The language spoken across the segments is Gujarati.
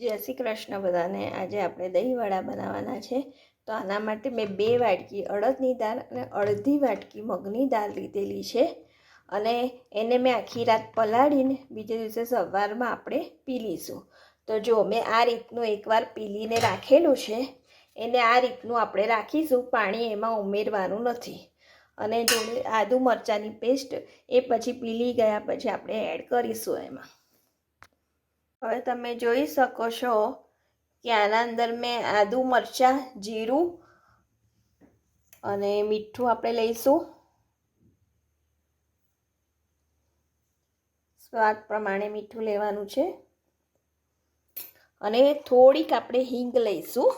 જય શ્રી કૃષ્ણ બધાને। આજે આપણે દહીંવડા બનાવવાના છે। તો આના માટે મેં 2 વાટકી અડદની દાળ અને અડધી વાટકી મગની દાળ લીધેલી છે અને એને મેં આખી રાત પલાળીને બીજે દિવસે સવારમાં આપણે પી લઈશું। તો જો મેં આ રીતનું એકવાર પીલીને રાખેલું છે, એને આ રીતનું આપણે રાખીશું, પાણી એમાં ઉમેરવાનું નથી। અને જોડે આદુ મરચાંની પેસ્ટ એ પછી પીલી ગયા પછી આપણે એડ કરીશું એમાં। હવે તમે જોઈ શકો છો કે આના અંદર મેં આદુ મરચાં, જીરું અને મીઠું આપણે લઈશું, સ્વાદ પ્રમાણે મીઠું લેવાનું છે અને થોડીક આપણે હિંગ લઈશું,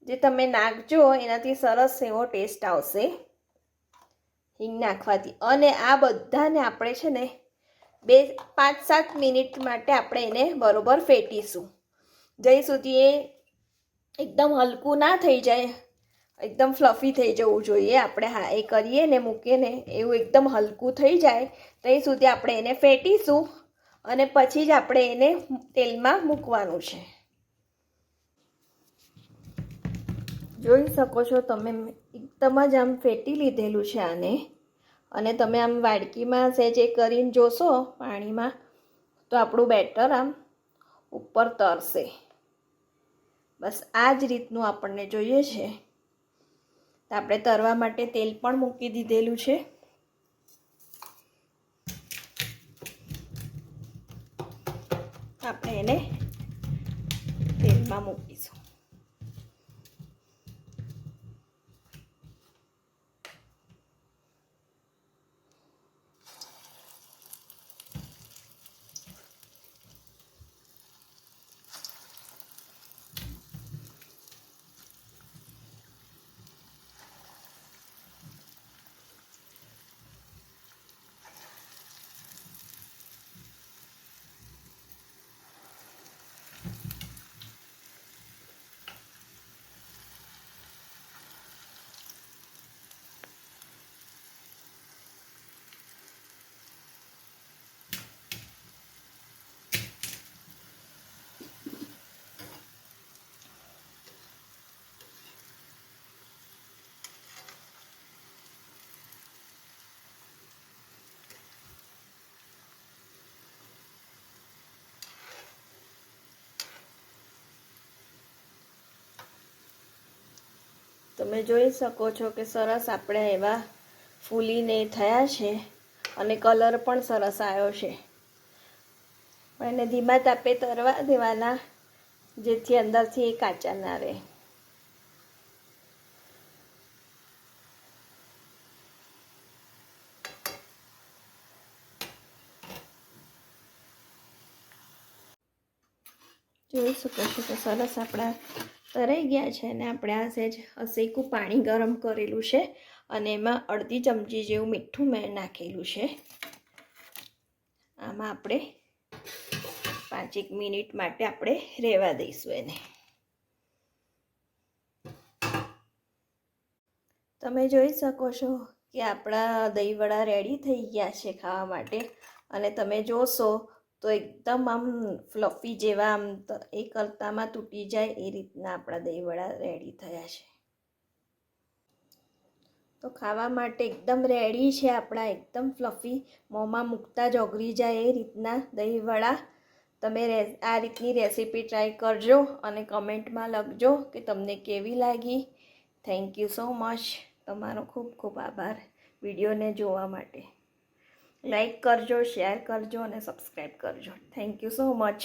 જે તમે નાખજો એનાથી સરસ એવો ટેસ્ટ આવશે હિંગ નાખવાથી। અને આ બધાને આપણે છે ને 5-7 મિનિટ માટે આપણે એને બરોબર ફેટીશું, જ્યાં સુધી એ એકદમ હલકું ના થઈ જાય, એકદમ ફ્લફી થઈ જવું જોઈએ। આપણે હા એ કરીએ ને મૂકીએ ને એવું એકદમ હલકું થઈ જાય ત્યાં સુધી આપણે એને ફેટીશું અને પછી જ આપણે એને તેલમાં મૂકવાનું છે। જોઈ શકો છો તમે, એકદમ જ આમ ફેટી લીધેલું છે આને। અને તમે આમ વાડકીમાં સહેજ એ કરીને જોશો પાણીમાં તો આપણું બેટર આમ ઉપર તરશે। બસ આ જ રીતનું આપણને જોઈએ છે। તો આપણે તરવા માટે તેલ પણ મૂકી દીધેલું છે। આપણે એને તેલમાં મૂકીશું। તમે જોઈ શકો છો કે સરસ આપણે એવા ફૂલીને થયા છે અને કલર પણ સરસ આવ્યો છે। એને ધીમા તાપે તરવા દેવાના, જેથી અંદરથી એ કાચા ના રહે। જોઈ શકો છો કે સરસ આપણા તરાઈ ગયા છે અને આપણે આ સહેજ હસેકું પાણી ગરમ કરેલું છે અને એમાં અડધી ચમચી જેવું મીઠું મેં નાખેલું છે। આમાં આપણે 5 મિનિટ માટે આપણે રહેવા દઈશું એને। તમે જોઈ શકો છો કે આપણા દહીંવડા રેડી થઈ ગયા છે ખાવા માટે। અને તમે જોશો તો એકદમ આમ ફ્લફી જેવા, આમ એ કરતામાં તૂટી જાય એ રીતના આપણા દહીંવડા રેડી થયા છે। તો ખાવા માટે એકદમ રેડી છે આપણા, એકદમ ફ્લફી, મોંમાં મૂકતા જ ઓગળી જાય એ રીતના દહીંવડા। તમે આ રીતની રેસીપી ટ્રાય કરજો અને કમેન્ટમાં લખજો કે તમને કેવી લાગી। Thank you so much. તમારો ખૂબ ખૂબ આભાર વિડીયોને જોવા માટે। લાઈક કરજો, શેર કરજો અને સબસ્ક્રાઈબ કરજો। Thank you so much.